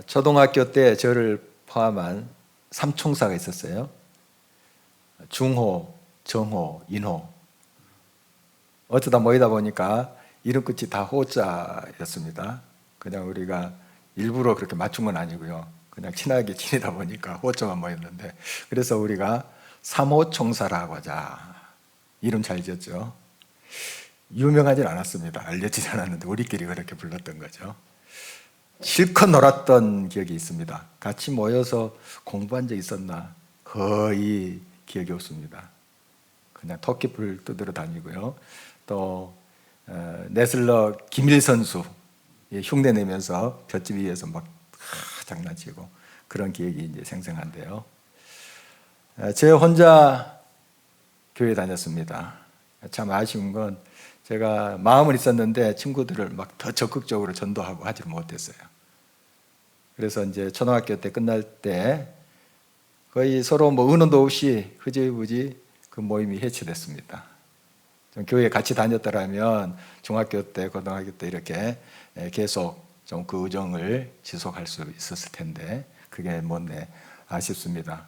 초등학교 때 저를 포함한 삼총사가 있었어요. 중호, 정호, 인호. 어쩌다 모이다 보니까 이름 끝이 다 호자였습니다. 그냥 우리가 일부러 그렇게 맞춘 건 아니고요. 그냥 친하게 지내다 보니까 호자만 모였는데, 그래서 우리가 삼호총사라고 하자. 이름 잘 지었죠. 유명하진 않았습니다. 알려지지 않았는데 우리끼리 그렇게 불렀던 거죠. 실컷 놀았던 기억이 있습니다. 같이 모여서 공부한 적 있었나? 거의 기억이 없습니다. 그냥 토끼풀 뜯으러 다니고요. 또 레슬러 김일 선수 흉내 내면서 볏짚 위에서 막 장난치고 그런 기억이 이제 생생한데요. 제 혼자 교회 다녔습니다. 참 아쉬운 건 제가 마음은 있었는데 친구들을 막 더 적극적으로 전도하고 하지를 못했어요. 그래서 이제 초등학교 때 끝날 때 거의 서로 뭐 의논도 없이 흐지부지 그 모임이 해체됐습니다. 좀 교회 같이 다녔더라면 중학교 때, 고등학교 때 이렇게 계속 좀 그 우정을 지속할 수 있었을 텐데 그게 못내 아쉽습니다.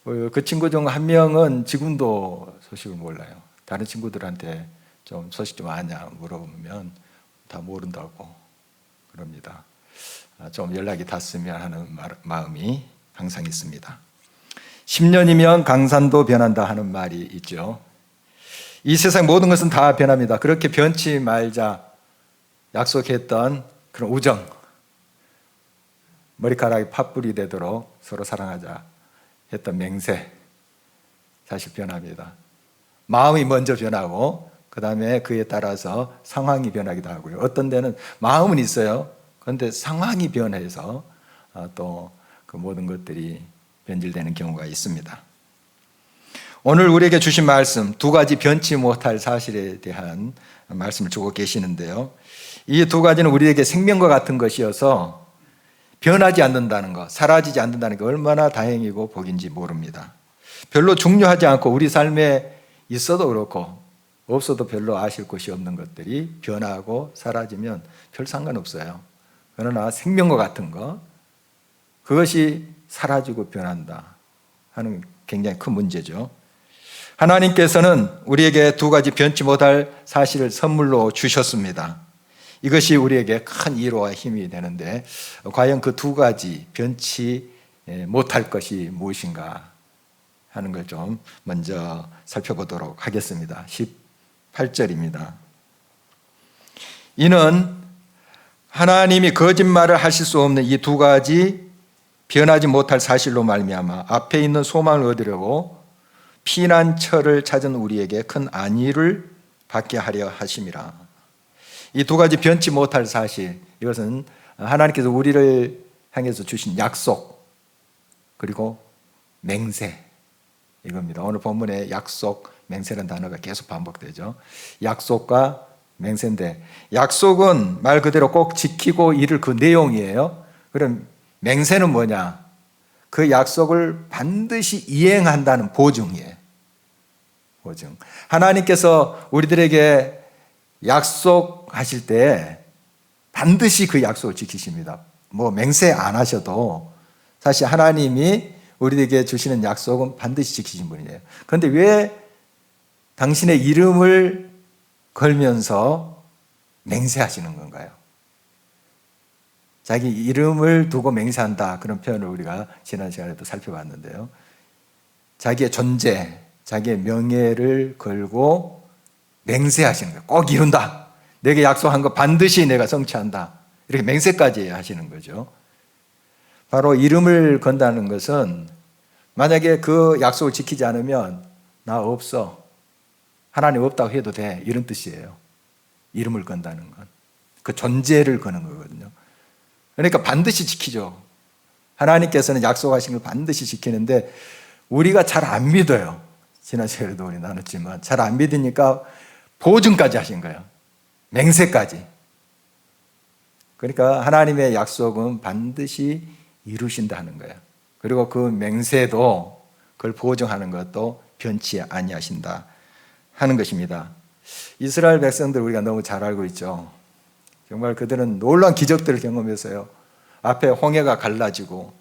그 친구 중 한 명은 지금도 소식을 몰라요. 다른 친구들한테 좀 소식 좀 아냐 물어보면 다 모른다고 그럽니다. 좀 연락이 닿았으면 하는 마음이 항상 있습니다. 10년이면 강산도 변한다 하는 말이 있죠. 이 세상 모든 것은 다 변합니다. 그렇게 변치 말자 약속했던 그런 우정, 머리카락이 팥불이 되도록 서로 사랑하자 했던 맹세, 사실 변합니다. 마음이 먼저 변하고 그 다음에 그에 따라서 상황이 변하기도 하고요. 어떤 데는 마음은 있어요. 그런데 상황이 변해서 또 그 모든 것들이 변질되는 경우가 있습니다. 오늘 우리에게 주신 말씀, 두 가지 변치 못할 사실에 대한 말씀을 주고 계시는데요. 이 두 가지는 우리에게 생명과 같은 것이어서 변하지 않는다는 것, 사라지지 않는다는 게 얼마나 다행이고 복인지 모릅니다. 별로 중요하지 않고 우리 삶에 있어도 그렇고 없어도 별로 아실 것이 없는 것들이 변하고 사라지면 별 상관없어요. 그러나 생명과 같은 것, 그것이 사라지고 변한다 하는 굉장히 큰 문제죠. 하나님께서는 우리에게 두 가지 변치 못할 사실을 선물로 주셨습니다. 이것이 우리에게 큰 위로와 힘이 되는데 과연 그 두 가지 변치 못할 것이 무엇인가 하는 걸 좀 먼저 살펴보도록 하겠습니다. 18절입니다. 이는 하나님이 거짓말을 하실 수 없는 이 두 가지 변하지 못할 사실로 말미암아 앞에 있는 소망을 얻으려고 피난처를 찾은 우리에게 큰 안위를 받게 하려 하심이라. 이 두 가지 변치 못할 사실, 이것은 하나님께서 우리를 향해서 주신 약속 그리고 맹세, 이겁니다. 오늘 본문에 약속, 맹세라는 단어가 계속 반복되죠. 약속과 맹세인데, 약속은 말 그대로 꼭 지키고 이룰 그 내용이에요. 그럼 맹세는 뭐냐? 그 약속을 반드시 이행한다는 보증이에요. 보증. 하나님께서 우리들에게 약속하실 때 반드시 그 약속을 지키십니다. 뭐 맹세 안 하셔도 사실 하나님이 우리에게 주시는 약속은 반드시 지키신 분이에요. 그런데 왜 당신의 이름을 걸면서 맹세하시는 건가요? 자기 이름을 두고 맹세한다, 그런 표현을 우리가 지난 시간에도 살펴봤는데요. 자기의 존재, 자기의 명예를 걸고 맹세하시는 거예요. 꼭 이룬다. 내게 약속한 거 반드시 내가 성취한다. 이렇게 맹세까지 하시는 거죠. 바로 이름을 건다는 것은 만약에 그 약속을 지키지 않으면 나 없어, 하나님 없다고 해도 돼, 이런 뜻이에요. 이름을 건다는 건 그 존재를 거는 거거든요. 그러니까 반드시 지키죠. 하나님께서는 약속하신 걸 반드시 지키는데 우리가 잘 안 믿어요. 지난 시간에도 우리 나눴지만 잘 안 믿으니까 보증까지 하신 거예요. 맹세까지. 그러니까 하나님의 약속은 반드시 이루신다는 거예요. 그리고 그 맹세도, 그걸 보증하는 것도 변치 아니하신다 하는 것입니다. 이스라엘 백성들 우리가 너무 잘 알고 있죠. 정말 그들은 놀라운 기적들을 경험했어요. 앞에 홍해가 갈라지고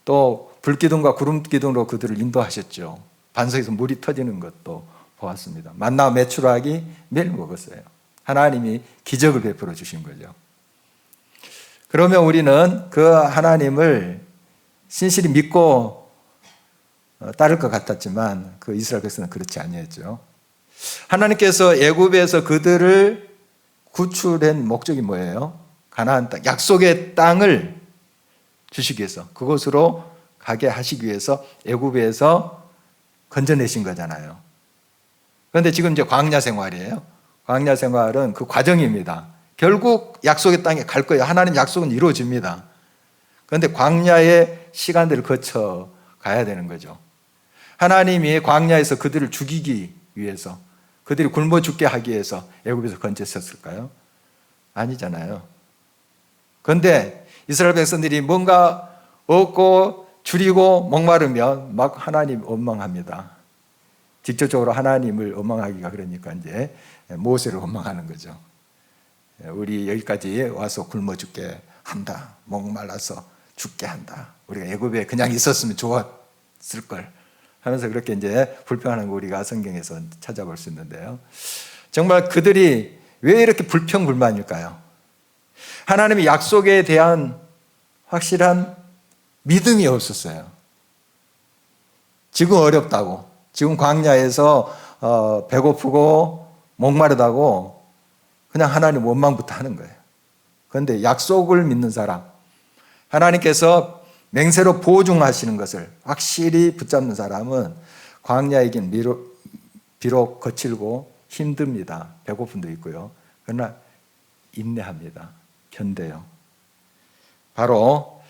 또 불기둥과 구름기둥으로 그들을 인도하셨죠. 반석에서 물이 터지는 것도 보았습니다. 만나 메추라기 매일 먹었어요. 하나님이 기적을 베풀어 주신 거죠. 그러면 우리는 그 하나님을 신실히 믿고 따를 것 같았지만 그 이스라엘 백성은 그렇지 아니었죠. 하나님께서 애굽에서 그들을 구출한 목적이 뭐예요? 가나안 땅, 약속의 땅을 주시기 위해서, 그곳으로 가게 하시기 위해서 애굽에서 건져내신 거잖아요. 그런데 지금 이제 광야 생활이에요. 광야 생활은 그 과정입니다. 결국 약속의 땅에 갈 거예요. 하나님 약속은 이루어집니다. 그런데 광야의 시간들을 거쳐 가야 되는 거죠. 하나님이 광야에서 그들을 죽이기 위해서, 그들이 굶어 죽게 하기 위해서 애굽에서 건졌었을까요? 아니잖아요. 그런데 이스라엘 백성들이 뭔가 얻고 줄이고 목마르면 막 하나님 원망합니다. 직접적으로 하나님을 원망하기가 그러니까 이제 모세를 원망하는 거죠. 우리 여기까지 와서 굶어 죽게 한다. 목말라서 죽게 한다. 우리가 애굽에 그냥 있었으면 좋았을 걸 하면서 그렇게 이제 불평하는 거 우리가 성경에서 찾아볼 수 있는데요. 정말 그들이 왜 이렇게 불평불만일까요? 하나님의 약속에 대한 확실한 믿음이 없었어요. 지금 어렵다고, 지금 광야에서 배고프고 목마르다고 그냥 하나님 원망부터 하는 거예요. 그런데 약속을 믿는 사람, 하나님께서 맹세로 보증하시는 것을 확실히 붙잡는 사람은 광야이긴 비록 거칠고 힘듭니다. 배고픔도 있고요. 그러나 인내합니다. 견뎌요. 바로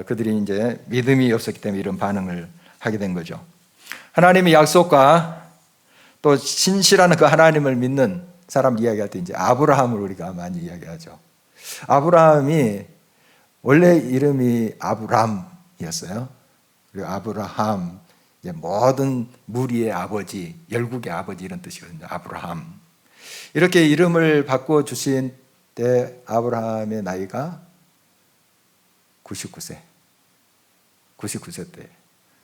그들이 이제 믿음이 없었기 때문에 이런 반응을 하게 된 거죠. 하나님의 약속과 또 신실한 그 하나님을 믿는 사람 이야기할 때 이제 아브라함을 우리가 많이 이야기하죠. 아브라함이 원래 이름이 아브람이었어요. 그리고 아브라함, 이제 모든 무리의 아버지, 열국의 아버지 이런 뜻이거든요. 아브라함. 이렇게 이름을 바꿔 주신 때 아브라함의 나이가 99세. 99세 때.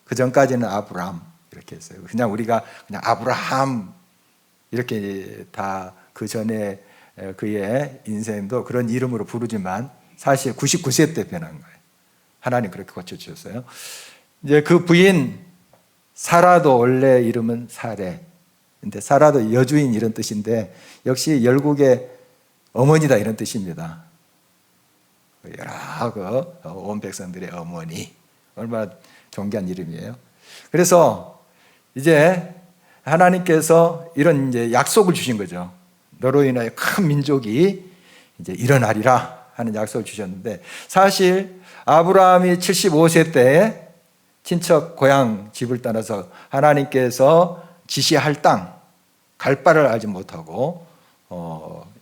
그 전까지는 아브람 이렇게 했어요. 그냥 우리가 그냥 아브라함 이렇게 다 그 전에 그의 인생도 그런 이름으로 부르지만 사실 99세 때 변한 거예요. 하나님 그렇게 고쳐주셨어요. 이제 그 부인 사라도 원래 이름은 사레. 근데 사라도 여주인 이런 뜻인데 역시 열국의 어머니다 이런 뜻입니다. 여러 온 백성들의 어머니. 얼마나 존귀한 이름이에요. 그래서 이제 하나님께서 이런 이제 약속을 주신 거죠. 너로 인하여 큰 민족이 이제 일어나리라 하는 약속을 주셨는데 사실 아브라함이 75세 때 친척 고향 집을 떠나서 하나님께서 지시할 땅 갈 바를 알지 못하고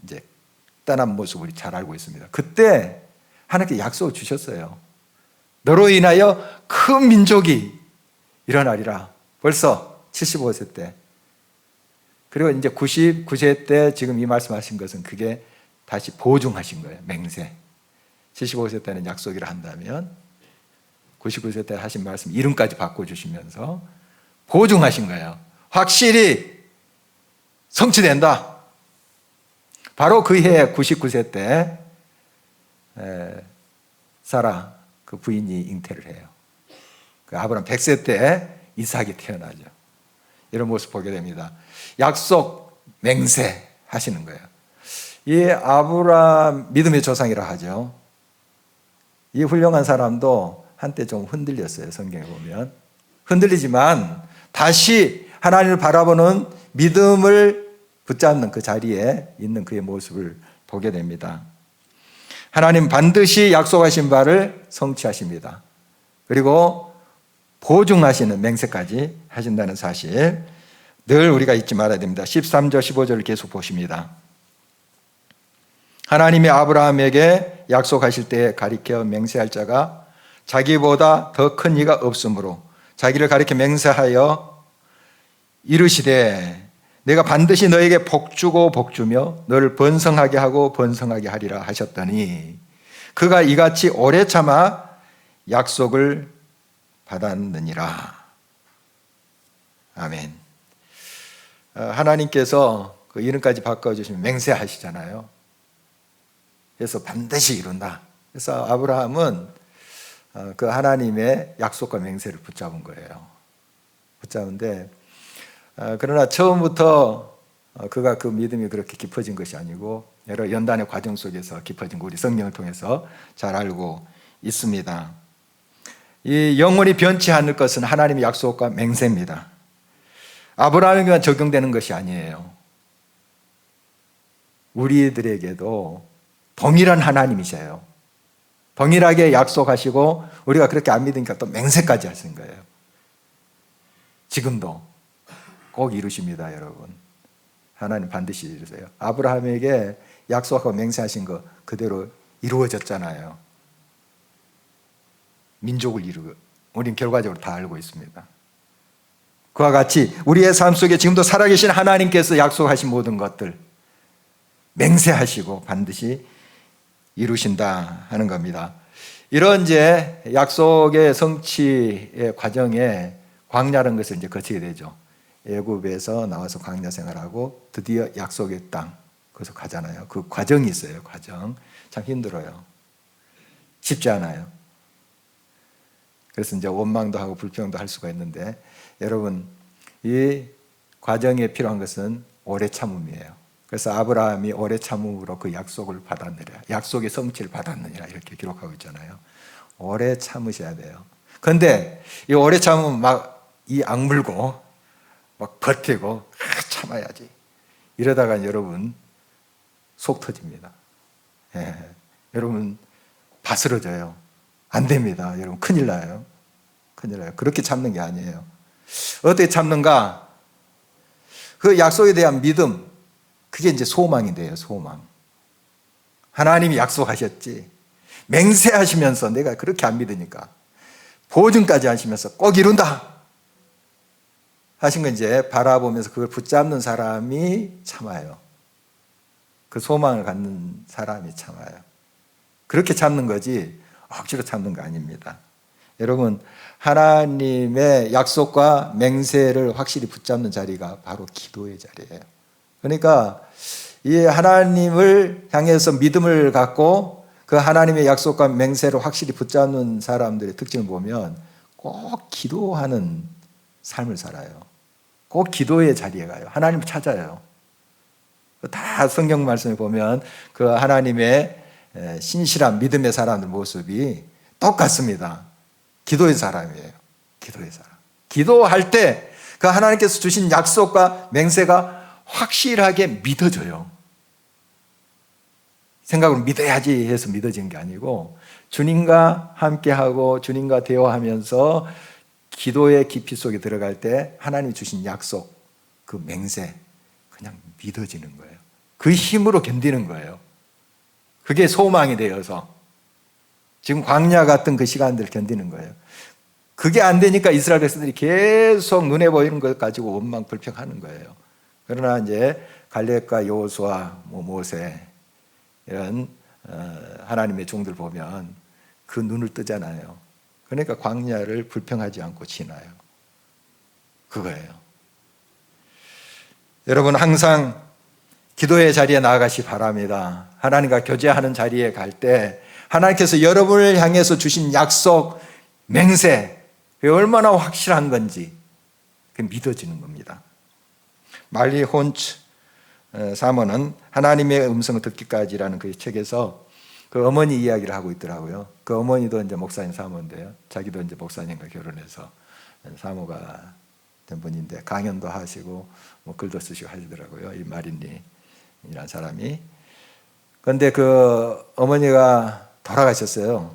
이제 떠난 모습을 우리 잘 알고 있습니다. 그때 하나님께 약속을 주셨어요. 너로 인하여 큰 민족이 일어나리라. 벌써 75세 때. 그리고 이제 99세 때 지금 이 말씀하신 것은 그게 다시 보증하신 거예요. 맹세. 75세 때는 약속이라 한다면 99세 때 하신 말씀 이름까지 바꿔주시면서 보증하신 거예요. 확실히 성취된다. 바로 그 해 99세 때 사라 그 부인이 잉태를 해요. 그 아브라함 100세 때 이삭이 태어나죠. 이런 모습 보게 됩니다. 약속, 맹세 하시는 거예요. 이 아브라함 믿음의 조상이라 하죠. 이 훌륭한 사람도 한때 좀 흔들렸어요. 성경에 보면. 흔들리지만 다시 하나님을 바라보는 믿음을 붙잡는 그 자리에 있는 그의 모습을 보게 됩니다. 하나님 반드시 약속하신 바를 성취하십니다. 그리고 보증하시는 맹세까지 하신다는 사실 늘 우리가 잊지 말아야 됩니다. 13절 15절을 계속 보십니다. 하나님이 아브라함에게 약속하실 때에 가리켜 맹세할 자가 자기보다 더 큰 이가 없으므로 자기를 가리켜 맹세하여 이르시되 내가 반드시 너에게 복주고 복주며 너를 번성하게 하고 번성하게 하리라 하셨더니 그가 이같이 오래 참아 약속을 받았느니라. 아멘. 하나님께서 그 이름까지 바꿔주시면 맹세하시잖아요. 그래서 반드시 이룬다. 그래서 아브라함은 그 하나님의 약속과 맹세를 붙잡은 거예요. 붙잡은데 그러나 처음부터 그가 그 믿음이 그렇게 깊어진 것이 아니고 여러 연단의 과정 속에서 깊어진 거 우리 성령을 통해서 잘 알고 있습니다. 이 영원히 변치 않을 것은 하나님의 약속과 맹세입니다. 아브라함에게만 적용되는 것이 아니에요. 우리들에게도 동일한 하나님이세요. 동일하게 약속하시고 우리가 그렇게 안 믿으니까 또 맹세까지 하신 거예요. 지금도 꼭 이루십니다, 여러분. 하나님 반드시 이루세요. 아브라함에게 약속하고 맹세하신 거 그대로 이루어졌잖아요. 민족을 이루고 우린 결과적으로 다 알고 있습니다. 그와 같이 우리의 삶 속에 지금도 살아계신 하나님께서 약속하신 모든 것들 맹세하시고 반드시 이루신다 하는 겁니다. 이런 이제 약속의 성취의 과정에 광야라는 것을 이제 거치게 되죠. 애굽에서 나와서 광야 생활하고 드디어 약속의 땅 거기서 가잖아요. 그 과정이 있어요. 과정 참 힘들어요. 쉽지 않아요. 그래서 이제 원망도 하고 불평도 할 수가 있는데 여러분 이 과정에 필요한 것은 오래 참음이에요. 그래서 아브라함이 오래 참음으로 그 약속을 받았느니라. 약속의 성취를 받았느니라 이렇게 기록하고 있잖아요. 오래 참으셔야 돼요. 그런데 이 오래 참으면 막 이 악물고 막 버티고 참아야지. 이러다가 여러분 속 터집니다. 예. 여러분 바스러져요. 안 됩니다. 여러분 큰일 나요. 큰일 나요. 그렇게 참는 게 아니에요. 어떻게 참는가? 그 약속에 대한 믿음, 그게 이제 소망인데요. 소망. 하나님이 약속하셨지. 맹세하시면서 내가 그렇게 안 믿으니까 보증까지 하시면서 꼭 이룬다 하신 건 이제 바라보면서 그걸 붙잡는 사람이 참아요. 그 소망을 갖는 사람이 참아요. 그렇게 참는 거지 억지로 참는 거 아닙니다. 여러분 하나님의 약속과 맹세를 확실히 붙잡는 자리가 바로 기도의 자리예요. 그러니까 이 하나님을 향해서 믿음을 갖고 그 하나님의 약속과 맹세를 확실히 붙잡는 사람들의 특징을 보면 꼭 기도하는 삶을 살아요. 꼭 기도의 자리에 가요. 하나님을 찾아요. 다 성경 말씀을 보면 그 하나님의 신실한 믿음의 사람들 모습이 똑같습니다. 기도의 사람이에요. 기도의 사람. 기도할 때 그 하나님께서 주신 약속과 맹세가 확실하게 믿어져요. 생각으로 믿어야지 해서 믿어지는 게 아니고 주님과 함께하고 주님과 대화하면서 기도의 깊이 속에 들어갈 때 하나님이 주신 약속, 그 맹세 그냥 믿어지는 거예요. 그 힘으로 견디는 거예요. 그게 소망이 되어서 지금 광야 같은 그 시간들을 견디는 거예요. 그게 안 되니까 이스라엘 백성들이 계속 눈에 보이는 것 가지고 원망 불평하는 거예요. 그러나 이제 갈렙과 여호수아, 모세 이런 하나님의 종들 보면 그 눈을 뜨잖아요. 그러니까 광야를 불평하지 않고 지나요. 그거예요. 여러분 항상 기도의 자리에 나아가시 바랍니다. 하나님과 교제하는 자리에 갈 때 하나님께서 여러분을 향해서 주신 약속, 맹세 그게 얼마나 확실한 건지 그게 믿어지는 겁니다. 말리 혼츠 사모는 하나님의 음성을 듣기까지라는 그 책에서 그 어머니 이야기를 하고 있더라고요. 그 어머니도 이제 목사님 사모인데요. 자기도 이제 목사님과 결혼해서 사모가 된 분인데 강연도 하시고 뭐 글도 쓰시고 하시더라고요. 이 마린리라는 사람이. 그런데 그 어머니가 돌아가셨어요.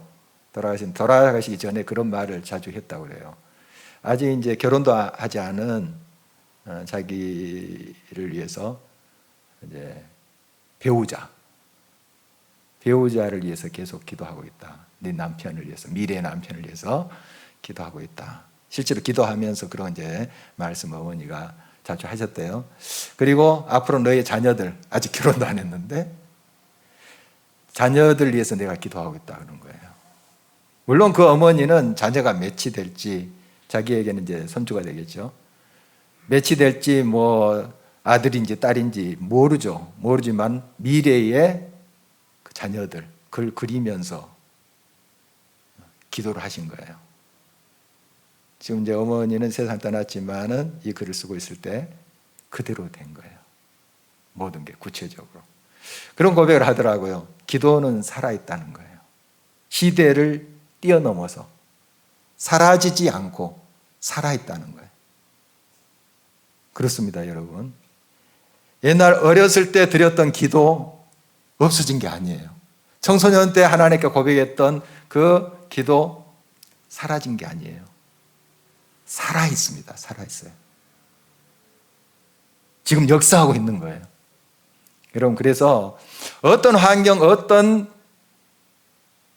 돌아가시기 전에 그런 말을 자주 했다고 그래요. 아직 이제 결혼도 하지 않은 자기를 위해서 이제 배우자를 위해서 계속 기도하고 있다. 네 남편을 위해서, 미래의 남편을 위해서 기도하고 있다. 실제로 기도하면서 그런 이제 말씀 어머니가 자주 하셨대요. 그리고 앞으로 너의 자녀들 아직 결혼도 안 했는데 자녀들 위해서 내가 기도하고 있다 그런 거예요. 물론 그 어머니는 자녀가 몇이 될지 자기에게는 이제 손주가 되겠죠. 몇이 될지 뭐 아들인지 딸인지 모르지만 미래의 그 자녀들 그걸 그리면서 기도를 하신 거예요. 지금 이제 어머니는 세상 떠났지만은 이 글을 쓰고 있을 때 그대로 된 거예요. 모든 게 구체적으로. 그런 고백을 하더라고요. 기도는 살아있다는 거예요. 시대를 뛰어넘어서 사라지지 않고 살아있다는 거예요. 그렇습니다, 여러분. 옛날 어렸을 때 드렸던 기도 없어진 게 아니에요. 청소년 때 하나님께 고백했던 그 기도 사라진 게 아니에요. 살아있습니다. 살아있어요. 지금 역사하고 있는 거예요. 여러분, 그래서 어떤 환경, 어떤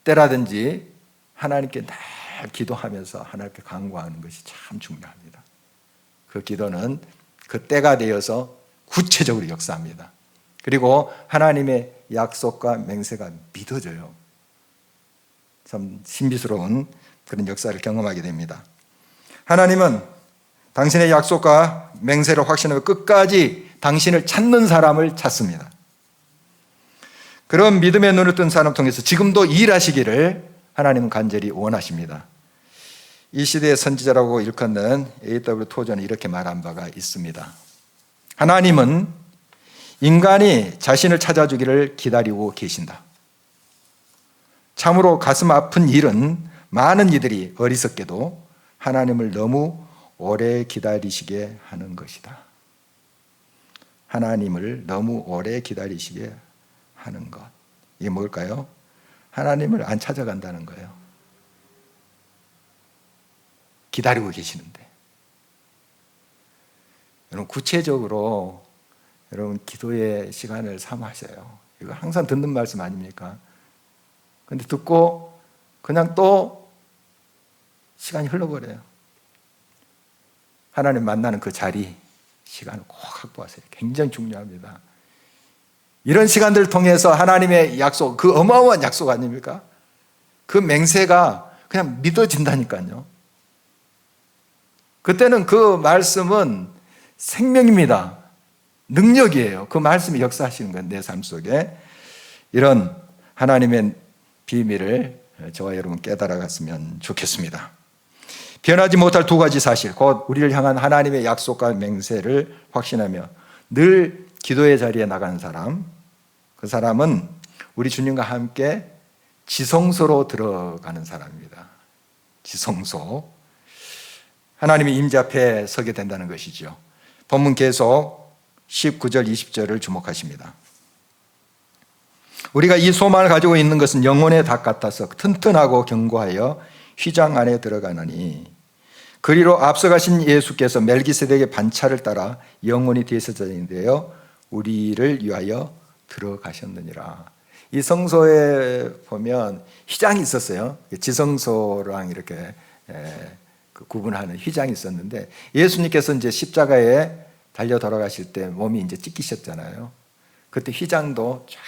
때라든지 하나님께 늘 기도하면서 하나님께 간구하는 것이 참 중요합니다. 그 기도는 그 때가 되어서 구체적으로 역사합니다. 그리고 하나님의 약속과 맹세가 믿어져요. 참 신비스러운 그런 역사를 경험하게 됩니다. 하나님은 당신의 약속과 맹세를 확신하며 끝까지 당신을 찾는 사람을 찾습니다. 그런 믿음의 눈을 뜬 사람을 통해서 지금도 일하시기를 하나님은 간절히 원하십니다. 이 시대의 선지자라고 일컫는 A.W. 토저는 이렇게 말한 바가 있습니다. 하나님은 인간이 자신을 찾아주기를 기다리고 계신다. 참으로 가슴 아픈 일은 많은 이들이 어리석게도 하나님을 너무 오래 기다리시게 하는 것이다. 하나님을 너무 오래 기다리시게 하는 것. 이게 뭘까요? 하나님을 안 찾아간다는 거예요. 기다리고 계시는데. 여러분, 구체적으로 여러분 기도의 시간을 삼으셔요. 이거 항상 듣는 말씀 아닙니까? 근데 듣고 그냥 또 시간이 흘러버려요. 하나님 만나는 그 자리, 시간을 꼭 확보하세요. 굉장히 중요합니다. 이런 시간들을 통해서 하나님의 약속, 그 어마어마한 약속 아닙니까? 그 맹세가 그냥 믿어진다니까요. 그때는 그 말씀은 생명입니다. 능력이에요. 그 말씀이 역사하시는 거예요. 내 삶 속에. 이런 하나님의 비밀을 저와 여러분 깨달아갔으면 좋겠습니다. 변하지 못할 두 가지 사실, 곧 우리를 향한 하나님의 약속과 맹세를 확신하며 늘 기도의 자리에 나가는 사람, 그 사람은 우리 주님과 함께 지성소로 들어가는 사람입니다. 지성소. 하나님의 임재 앞에 서게 된다는 것이죠. 본문 계속 19절, 20절을 주목하십니다. 우리가 이 소망을 가지고 있는 것은 영혼의 닭 같아서 튼튼하고 견고하여 휘장 안에 들어가느니 그리로 앞서가신 예수께서 멜기세덱의 반차를 따라 영원히 대제사장되어 우리를 위하여 들어가셨느니라. 이 성소에 보면 휘장이 있었어요. 지성소랑 이렇게 구분하는 휘장이 있었는데 예수님께서 이제 십자가에 달려 돌아가실 때 몸이 이제 찢기셨잖아요. 그때 휘장도 쫙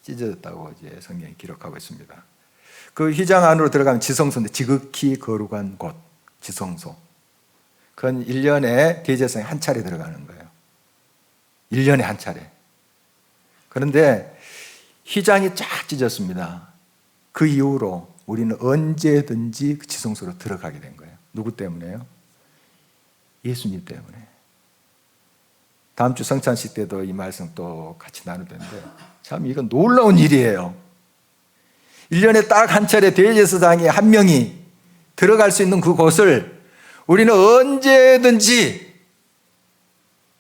찢어졌다고 이제 성경이 기록하고 있습니다. 그 휘장 안으로 들어가면 지성소인데 지극히 거룩한 곳, 지성소. 그건 1년에 대제사장이 한 차례 들어가는 거예요. 1년에 한 차례. 그런데 휘장이 쫙 찢어졌습니다. 그 이후로 우리는 언제든지 그 지성소로 들어가게 된 거예요. 누구 때문에요? 예수님 때문에. 다음 주 성찬식 때도 이 말씀 또 같이 나눌 텐데 참 이건 놀라운 일이에요. 1년에 딱 한 차례 대제사장이 한 명이 들어갈 수 있는 그곳을 우리는 언제든지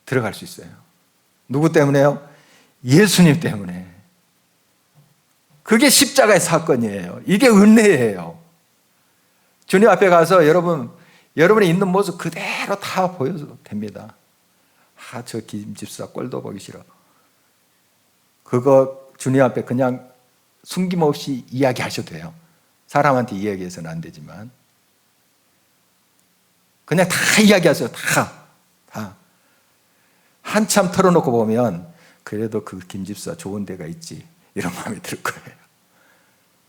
들어갈 수 있어요. 누구 때문에요? 예수님 때문에. 그게 십자가의 사건이에요. 이게 은혜예요. 주님 앞에 가서 여러분이 있는 모습 그대로 다 보여도 됩니다. 저 김집사 꼴도 보기 싫어. 그거 주님 앞에 그냥 숨김없이 이야기하셔도 돼요. 사람한테 이야기해서는 안 되지만 그냥 다 이야기하세요. 다. 한참 털어놓고 보면 그래도 그 김집사 좋은 데가 있지 이런 마음이 들 거예요.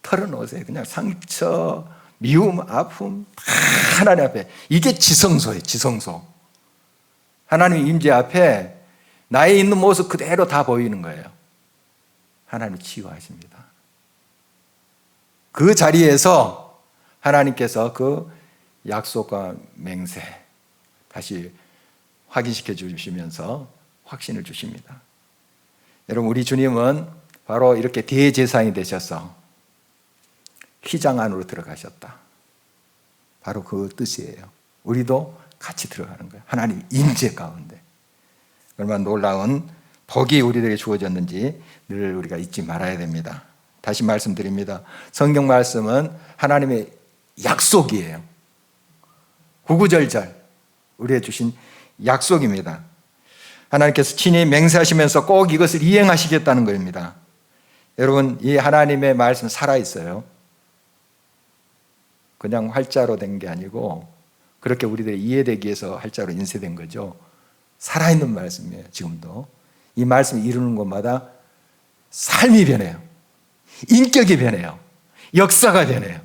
털어놓으세요. 그냥 상처, 미움, 아픔 다 하나님 앞에. 이게 지성소예요. 지성소. 하나님 임재 앞에 나의 있는 모습 그대로 다 보이는 거예요. 하나님이 치유하십니다. 그 자리에서 하나님께서 그 약속과 맹세 다시 확인시켜 주시면서 확신을 주십니다. 여러분, 우리 주님은 바로 이렇게 대제사장이 되셔서 휘장 안으로 들어가셨다. 바로 그 뜻이에요. 우리도 같이 들어가는 거예요. 하나님 임재 가운데. 얼마나 놀라운 복이 우리들에게 주어졌는지 늘 우리가 잊지 말아야 됩니다. 다시 말씀드립니다. 성경 말씀은 하나님의 약속이에요. 구구절절 우리에게 주신 약속입니다. 하나님께서 친히 맹세하시면서 꼭 이것을 이행하시겠다는 겁니다. 여러분, 이 하나님의 말씀 살아있어요. 그냥 활자로 된 게 아니고 그렇게 우리들이 이해되기 위해서 활자로 인쇄된 거죠. 살아있는 말씀이에요. 지금도 이 말씀을 이루는 곳마다 삶이 변해요. 인격이 변해요. 역사가 변해요.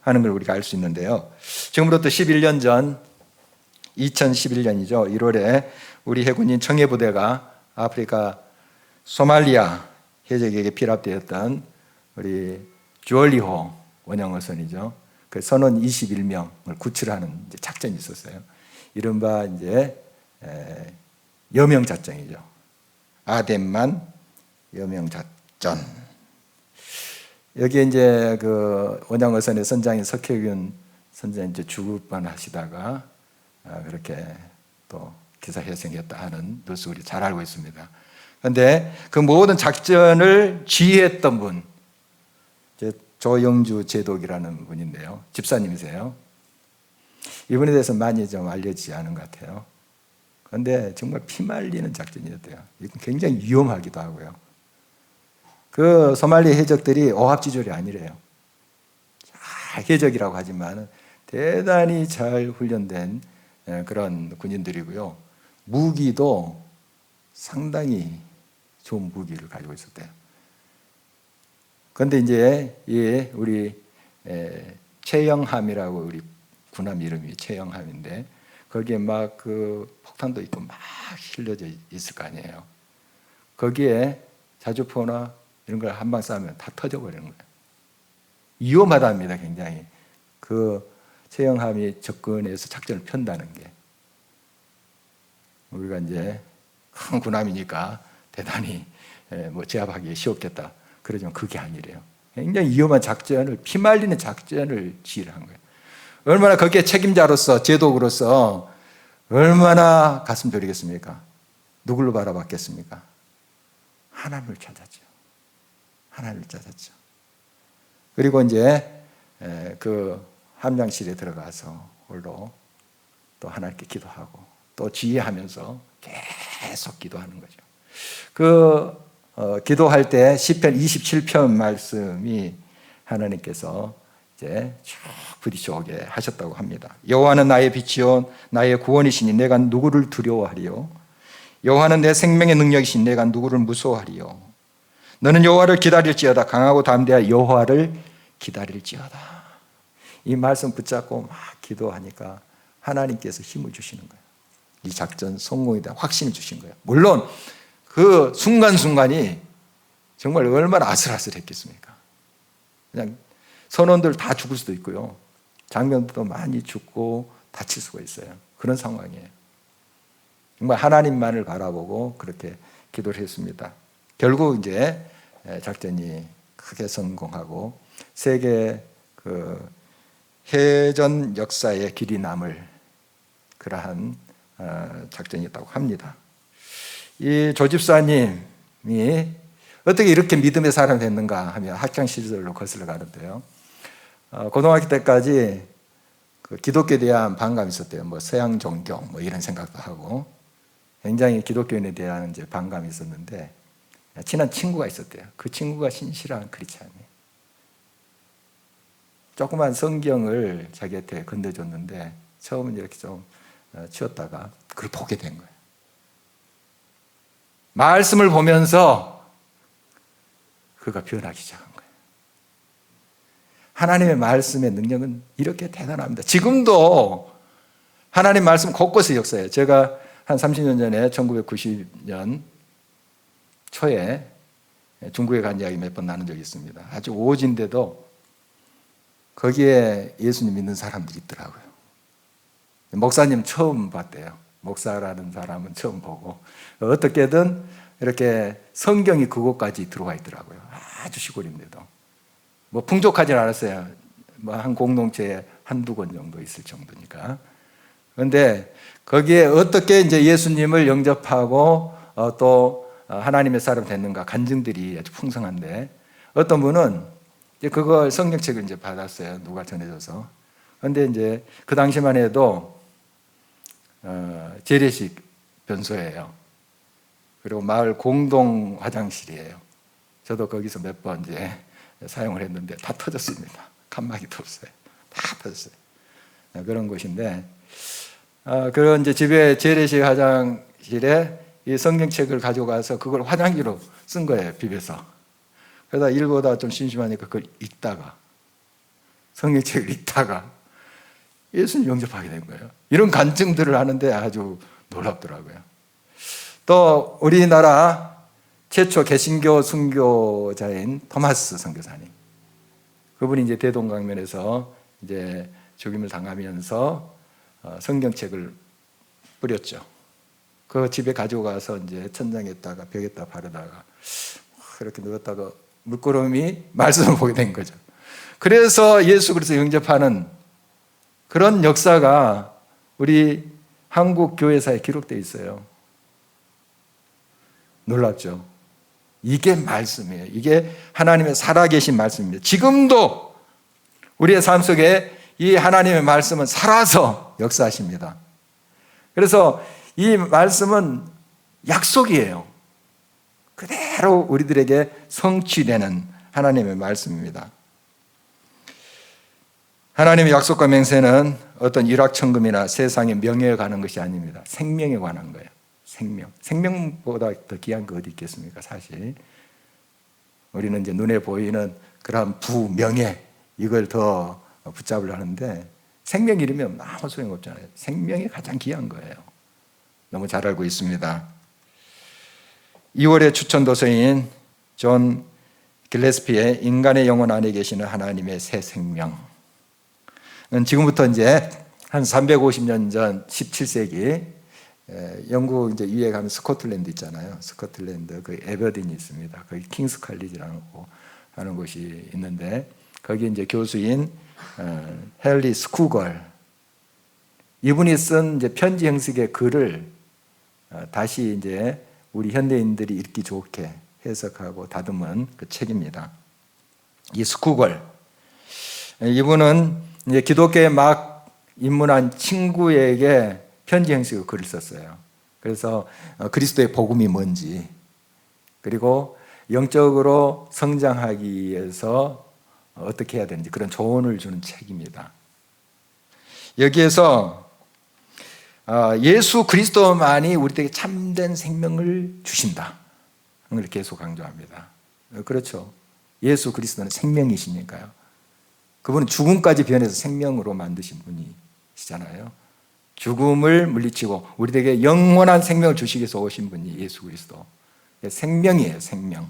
하는 걸 우리가 알 수 있는데요. 지금부터 11년 전 2011년이죠. 1월에 우리 해군인 청해부대가 아프리카 소말리아 해적에게 피랍되었던 우리 주얼리호 원형어선이죠. 그 선원 21명을 구출하는 작전이 있었어요. 이른바 이제 여명 작전이죠. 아덴만 여명 작전. 여기에 이제 그 원양어선의 선장인 석혜균 선장이 이제 죽을 뻔하시다가 그렇게 또 기사회생했다 하는 뉴스 우리 잘 알고 있습니다. 그런데 그 모든 작전을 지휘했던 분, 조영주 제독이라는 분인데요. 집사님이세요. 이분에 대해서 많이 좀 알려지지 않은 것 같아요. 그런데 정말 피말리는 작전이었대요. 이건 굉장히 위험하기도 하고요. 그 소말리 해적들이 오합지졸이 아니래요. 해적이라고 하지만 대단히 잘 훈련된 그런 군인들이고요. 무기도 상당히 좋은 무기를 가지고 있었대요. 그런데 이제 우리 최영함이라고 우리 군함 이름이 최영함인데 거기에 막 그 폭탄도 있고 막 실려져 있을 거 아니에요. 거기에 자주포나 이런 걸 한 방 쏴면 다 터져버리는 거예요. 위험하답니다, 굉장히. 그 최영함이 접근해서 작전을 편다는 게. 우리가 이제 큰 군함이니까 대단히 뭐 제압하기 쉬웠겠다. 그러지만 그게 아니래요. 굉장히 위험한 작전을, 피말리는 작전을 지휘를 한 거예요. 얼마나 거기에 책임자로서, 제독으로서 얼마나 가슴 졸이겠습니까? 누굴로 바라봤겠습니까? 하나님을 찾았죠. 하나님을 찾았죠. 그리고 이제 그 함장실에 들어가서 홀로 또 하나님께 기도하고 또 지휘하면서 계속 기도하는 거죠. 그 기도할 때 시편 27편 말씀이 하나님께서 이제 쭉 부딪혀 오게 하셨다고 합니다. 여호와는 나의 빛이요 나의 구원이시니 내가 누구를 두려워하리요? 여호와는 내 생명의 능력이시니 내가 누구를 무서워하리요? 너는 여호와를 기다릴지어다. 강하고 담대하여 여호와를 기다릴지어다. 이 말씀 붙잡고 막 기도하니까 하나님께서 힘을 주시는 거예요. 이 작전 성공에 대한 확신을 주신 거예요. 물론 그 순간순간이 정말 얼마나 아슬아슬했겠습니까? 그냥 선원들 다 죽을 수도 있고요. 장병들도 많이 죽고 다칠 수가 있어요. 그런 상황이에요. 정말 하나님만을 바라보고 그렇게 기도를 했습니다. 결국 이제 작전이 크게 성공하고 세계 그 해전 역사에 길이 남을 그러한 작전이었다고 합니다. 이 조집사님이 어떻게 이렇게 믿음의 사람이 됐는가 하면 학창 시절로 거슬러 가는데요. 고등학교 때까지 그 기독교에 대한 반감이 있었대요. 뭐 서양 종교 뭐 이런 생각도 하고 굉장히 기독교인에 대한 이제 반감이 있었는데 친한 친구가 있었대요. 그 친구가 신실한 크리스찬이에요. 조그만 성경을 자기한테 건네줬는데 처음은 이렇게 좀 치웠다가 그걸 보게 된 거예요. 말씀을 보면서 그가 변하기 시작한 거예요. 하나님의 말씀의 능력은 이렇게 대단합니다. 지금도 하나님 말씀 곳곳에 역사해요. 제가 한 30년 전에 1990년 초에 중국에 간 이야기 몇 번 나눈 적이 있습니다. 아주 오지인데도 거기에 예수님 믿는 사람들이 있더라고요. 목사님 처음 봤대요. 목사라는 사람은 처음 보고 어떻게든 이렇게 성경이 그곳까지 들어와 있더라고요. 아주 시골인데도 뭐 풍족하진 않았어요. 뭐 한 공동체에 한두 권 정도 있을 정도니까. 그런데 거기에 어떻게 이제 예수님을 영접하고 또 하나님의 사람 됐는가 간증들이 아주 풍성한데, 어떤 분은 이제 그걸 성경책을 이제 받았어요. 누가 전해줘서. 그런데 이제 그 당시만 해도 재래식 변소예요. 그리고 마을 공동 화장실이에요. 저도 거기서 몇 번 이제 사용을 했는데 다 터졌습니다. 칸막이도 없어요. 다 터졌어요. 그런 곳인데, 그런 이제 집에 재래식 화장실에 이 성경책을 가져가서 그걸 화장지로 쓴 거예요. 비벼서. 그러다 일보다 좀 심심하니까 그걸 읽다가, 성경책을 읽다가 예수님 영접하게 된 거예요. 이런 간증들을 하는데 아주 놀랍더라고요. 또 우리나라 최초 개신교 순교자인 토마스 선교사님, 그분이 이제 대동강변에서 이제 죽임을 당하면서 성경책을 뿌렸죠. 그 집에 가지고 가서 이제 천장에다가 벽에다 바르다가 이렇게 누웠다가 물구름이 말씀을 보게 된 거죠. 그래서 예수 그리스도 영접하는 그런 역사가 우리 한국 교회사에 기록되어 있어요. 놀랍죠? 이게 말씀이에요. 이게 하나님의 살아계신 말씀입니다. 지금도 우리의 삶 속에 이 하나님의 말씀은 살아서 역사하십니다. 그래서 이 말씀은 약속이에요. 그대로 우리들에게 성취되는 하나님의 말씀입니다. 하나님의 약속과 맹세는 어떤 일확천금이나 세상의 명예에 관한 것이 아닙니다. 생명에 관한 거예요. 생명. 생명보다 더 귀한 거 어디 있겠습니까? 사실 우리는 이제 눈에 보이는 그런 명예, 이걸 더 붙잡으려 하는데 생명 잃으면 아무 소용없잖아요. 생명이 가장 귀한 거예요. 너무 잘 알고 있습니다. 2월의 추천 도서인 존 길레스피의 인간의 영혼 안에 계시는 하나님의 새 생명. 지금부터 이제 한 350년 전 17세기 영국 이제 위에 가면 스코틀랜드 있잖아요. 스코틀랜드 그 에버딘이 있습니다. 거기 킹스 칼리지라고 하는 곳이 있는데 거기 이제 교수인 헨리 스쿠걸, 이분이 쓴 이제 편지 형식의 글을 다시 이제 우리 현대인들이 읽기 좋게 해석하고 다듬은 그 책입니다. 이 스쿠걸, 이분은 이제 기독교에 막 입문한 친구에게 편지 형식의 글을 썼어요. 그래서 그리스도의 복음이 뭔지, 그리고 영적으로 성장하기 위해서 어떻게 해야 되는지 그런 조언을 주는 책입니다. 여기에서 예수 그리스도만이 우리에게 참된 생명을 주신다. 그걸 계속 강조합니다. 그렇죠. 예수 그리스도는 생명이시니까요. 그분은 죽음까지 변해서 생명으로 만드신 분이시잖아요. 죽음을 물리치고 우리에게 영원한 생명을 주시기 위해서 오신 분이 예수 그리스도. 생명이에요, 생명.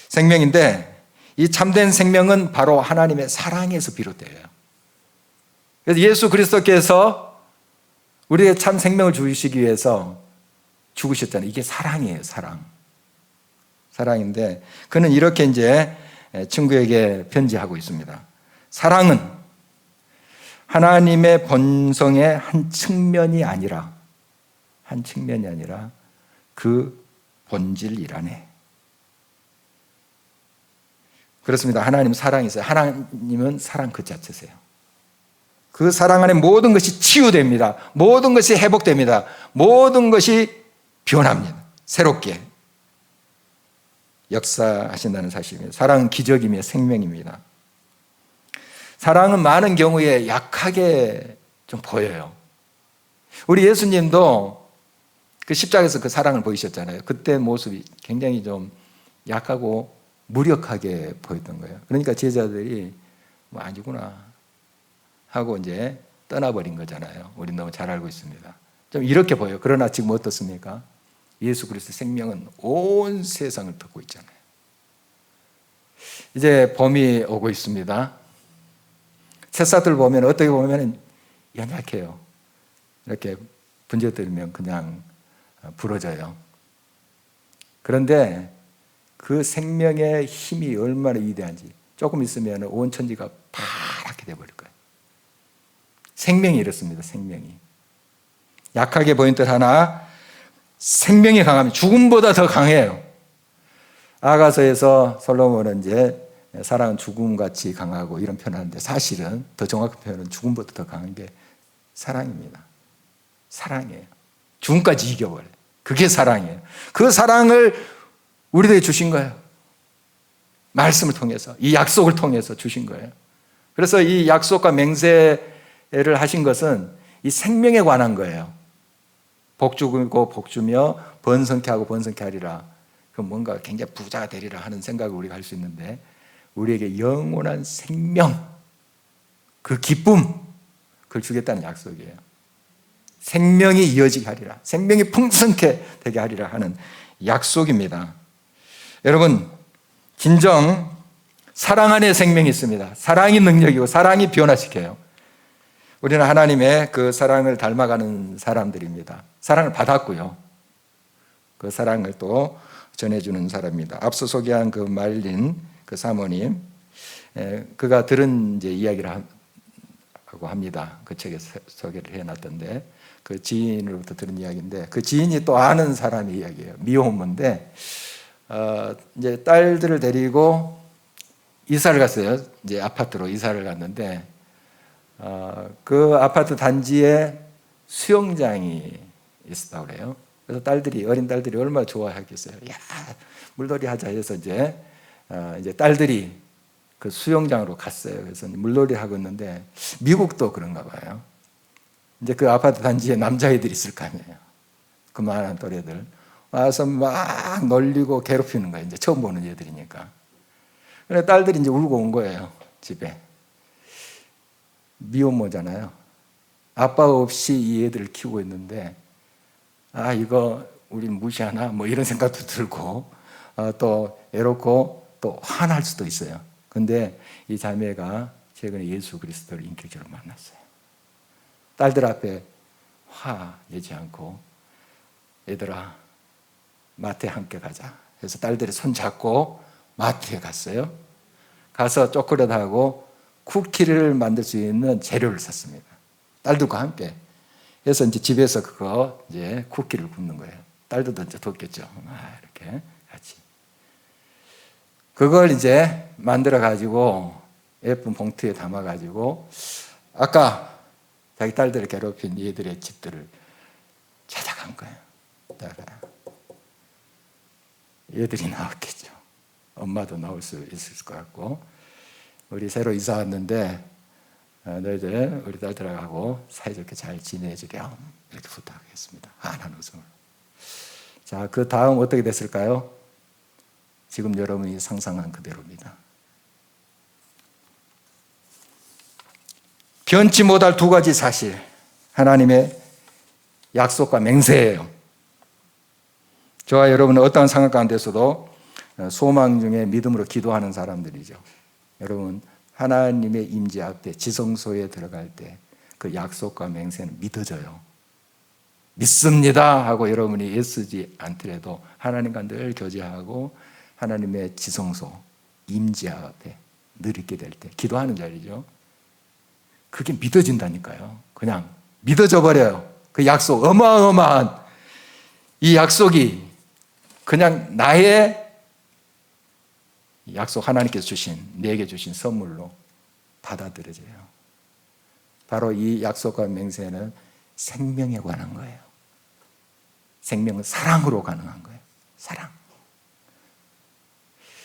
생명인데 이 참된 생명은 바로 하나님의 사랑에서 비롯돼요. 그래서 예수 그리스도께서 우리에게 참 생명을 주시기 위해서 죽으셨잖아요. 이게 사랑이에요, 사랑. 사랑인데 그는 이렇게 이제 친구에게 편지하고 있습니다. 사랑은 하나님의 본성의 한 측면이 아니라 그 본질이라네. 그렇습니다. 하나님 사랑이세요. 하나님은 사랑 그 자체세요. 그 사랑 안에 모든 것이 치유됩니다. 모든 것이 회복됩니다. 모든 것이 변합니다. 새롭게 역사하신다는 사실입니다. 사랑은 기적이며 생명입니다. 사랑은 많은 경우에 약하게 좀 보여요. 우리 예수님도 그 십자가에서 그 사랑을 보이셨잖아요. 그때 모습이 굉장히 좀 약하고 무력하게 보였던 거예요. 그러니까 제자들이 뭐 아니구나 하고 이제 떠나버린 거잖아요. 우린 너무 잘 알고 있습니다. 좀 이렇게 보여요. 그러나 지금 어떻습니까? 예수 그리스도 생명은 온 세상을 덮고 있잖아요. 이제 봄이 오고 있습니다. 새싹들 보면 어떻게 보면 연약해요. 이렇게 분재들면 그냥 부러져요. 그런데 그 생명의 힘이 얼마나 위대한지 조금 있으면 온 천지가 파랗게 돼버릴 거예요. 생명이 이렇습니다. 생명이. 약하게 보인 듯 하나 생명이 강하면 죽음보다 더 강해요. 아가서에서 솔로몬은 이제 사랑은 죽음같이 강하고 이런 표현을 하는데 사실은 더 정확한 표현은 죽음보다 더 강한 게 사랑입니다. 사랑이에요. 죽음까지 이겨버려요. 그게 사랑이에요. 그 사랑을 우리들에게 주신 거예요. 말씀을 통해서, 이 약속을 통해서 주신 거예요. 그래서 이 약속과 맹세를 하신 것은 이 생명에 관한 거예요. 복주고 복주며 번성케 하고 번성케 하리라. 그 뭔가 굉장히 부자가 되리라 하는 생각을 우리가 할 수 있는데 우리에게 영원한 생명, 그 기쁨, 그걸 주겠다는 약속이에요. 생명이 이어지게 하리라. 생명이 풍성케 되게 하리라 하는 약속입니다. 여러분, 진정 사랑 안에 생명이 있습니다. 사랑이 능력이고 사랑이 변화시켜요. 우리는 하나님의 그 사랑을 닮아가는 사람들입니다. 사랑을 받았고요. 그 사랑을 또 전해주는 사람입니다. 앞서 소개한 그 말린 그 사모님, 그가 들은 이제 이야기를 하고 합니다. 그 책에 소개를 해놨던데 그 지인으로부터 들은 이야기인데 그 지인이 또 아는 사람의 이야기예요. 미혼모인데 이제 딸들을 데리고 이사를 갔어요. 이제 아파트로 이사를 갔는데 그 아파트 단지에 수영장이 있었다고 그래요. 그래서 어린 딸들이 얼마나 좋아했겠어요. 야, 물놀이 하자 해서 이제 딸들이 그 수영장으로 갔어요. 그래서 물놀이 하고 있는데 미국도 그런가 봐요. 이제 그 아파트 단지에 남자애들이 있을 거 아니에요. 그만한 또래들 와서 막 놀리고 괴롭히는 거예요. 이제 처음 보는 애들이니까. 그래 딸들이 이제 울고 온 거예요. 집에. 미혼모잖아요. 아빠 없이 이 애들을 키우고 있는데 이거 우린 무시하나 뭐 이런 생각도 들고 또 애롭고 또 화날 수도 있어요. 근데 이 자매가 최근에 예수 그리스도를 인격적으로 만났어요. 딸들 앞에 화 내지 않고 얘들아 마트에 함께 가자 해서 딸들이 손 잡고 마트에 갔어요. 가서 초콜릿하고 쿠키를 만들 수 있는 재료를 샀습니다. 딸들과 함께. 그래서 이제 집에서 그거 이제 쿠키를 굽는 거예요. 딸들도 이제 돕겠죠. 이렇게 같이. 그걸 이제 만들어 가지고 예쁜 봉투에 담아 가지고 아까 자기 딸들을 괴롭힌 얘들의 집들을 찾아간 거예요. 얘들이 나왔겠죠. 엄마도 나올 수 있을 것 같고 우리 새로 이사 왔는데 너희들 우리 딸들하고 사이좋게 잘 지내주렴 이렇게 부탁하겠습니다. 환한 웃음으로. 자, 그 다음 어떻게 됐을까요? 지금 여러분이 상상한 그대로입니다. 변치 못할 두 가지 사실, 하나님의 약속과 맹세예요. 저와 여러분은 어떠한 상황 가운데서도 소망 중에 믿음으로 기도하는 사람들이죠. 여러분, 하나님의 임재 앞에 지성소에 들어갈 때 그 약속과 맹세는 믿어져요. 믿습니다 하고 여러분이 애쓰지 않더라도 하나님과 늘 교제하고 하나님의 지성소, 임재 앞에 늘 있게 될 때 기도하는 자리죠. 그게 믿어진다니까요. 그냥 믿어져 버려요. 그 약속, 어마어마한 이 약속이 그냥 나의 약속, 하나님께서 주신, 내게 주신 선물로 받아들여져요. 바로 이 약속과 맹세는 생명에 관한 거예요. 생명은 사랑으로 가능한 거예요. 사랑.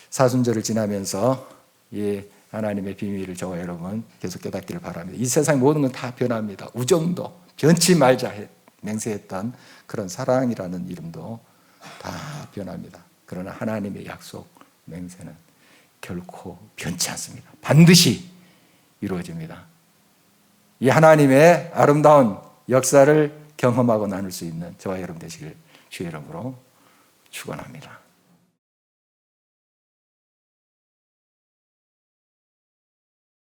사순절을 지나면서 이 하나님의 비밀을 저와 여러분 계속 깨닫기를 바랍니다. 이 세상 모든 건 다 변합니다. 우정도 변치 말자 맹세했던 그런 사랑이라는 이름도 다 변합니다. 그러나 하나님의 약속 맹세는 결코 변치 않습니다. 반드시 이루어집니다. 이 하나님의 아름다운 역사를 경험하고 나눌 수 있는 저와 여러분 되시길 주의 이름으로 축원합니다.